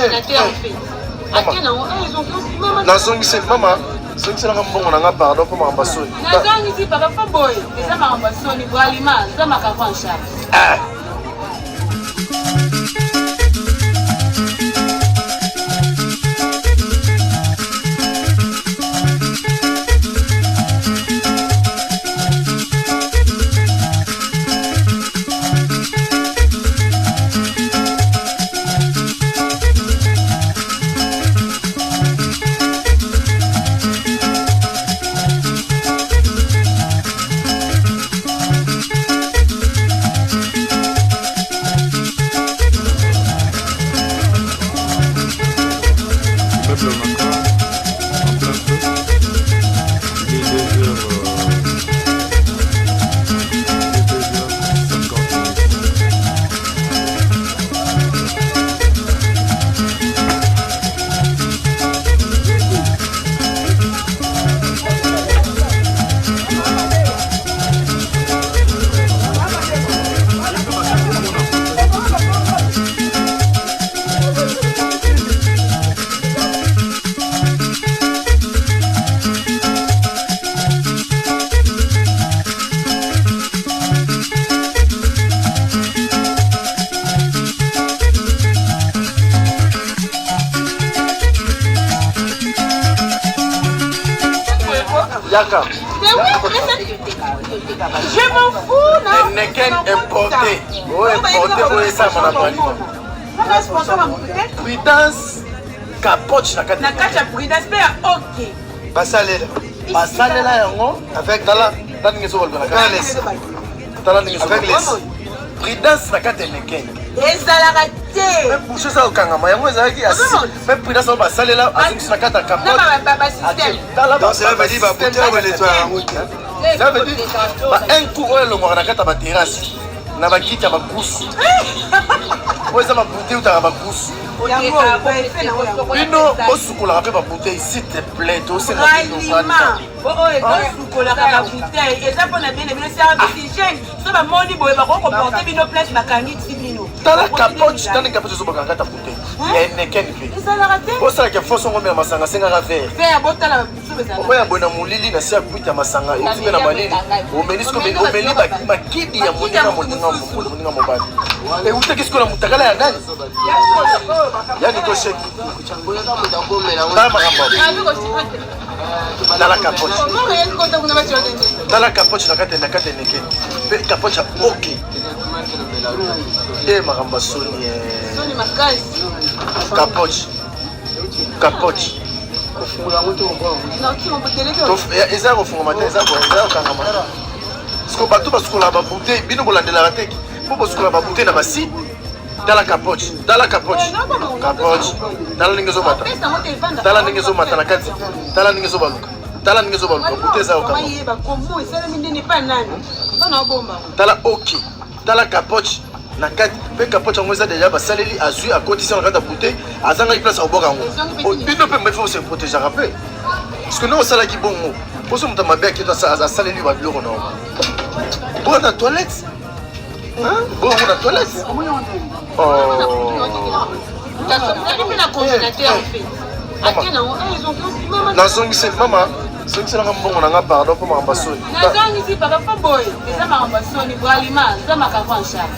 congélateur en fait. Nazongisi mama, soki na mbongo na pardon pour ma basoni. Nazongisi papa fa boy, eza ma basoni pour aliment, ça ma ka en charge. Yaka. Mais oui, je m'en fous, non. N'est qu'un importé. Oui, importé, oui, ça, mon appel. Prudence, capote, na kati ya prudence, mais ok. Basalela, yango, avec Tala, prudence, na kati ya Neken. Ezalaka te. Mais pour ça, au Kangama, yango, ezalaki assis. Mais prudence, on basalela, avec na kati ya capote. Donc, ça veut dire, bah, putain, ouais, les toits en route. Ça veut dire, un coup, on est le mois, na kati ya terrasse. Na bakiti ya bakusu. Oza ma bouteille ou ta bakusu. Bino osukola ka ba bouteille s'il te plaît, to c'est la osukola ka bouteille. Eza pona bien bien ça oxygène. So ba moni boye ba ko porter bino place bakangi tibino. Tala capote, tala capote so bakanga ta bouteille. Ne ken pe. Eza la raté. O sala ke foso ngombe masanga senga ka verre. Verre botala so bezala. Oya bona mulili na sia kuita masanga. Ezibe na malili. O melisko be o meli ba makidi ya moninga mobali. Et où est-ce que la mutakala ya nani? Yani ko sheki. Dans la capote. Dans la capote na kate neke. Pe capote ya OK. Eh maramba soni Soni makasi. Capote. Non, qui on peut téléphone. Eza ko funga mate, eza ko kanga mara. Sko batu baskola ba bouteille, bino bolandela rateki. Pour baskola ba bouteille na basi. Dans la capote. Capote. Dans la ningezo mata. Dans la ningezo mata na kati. Dans la ningezo baluka. Bouteille za okama. Dans la OK. Dans la capote. Na kati pe capote ngo za déjà basaleli azui à côté ça na kati bouteille azanga place au boka ngo. Bino pe me faut se protéger rappel. Parce que nous ça la ki bongo. Poso muta mabe ki to ça saleli ba biloko no. Bon na toilette. Hein? Bon na toilette. Nazongisi mama, soki na mbongo na pardon pour ma basoni. Nazongisi papa fa boy, eza ma basoni pour aliment, ça ma ka en charge.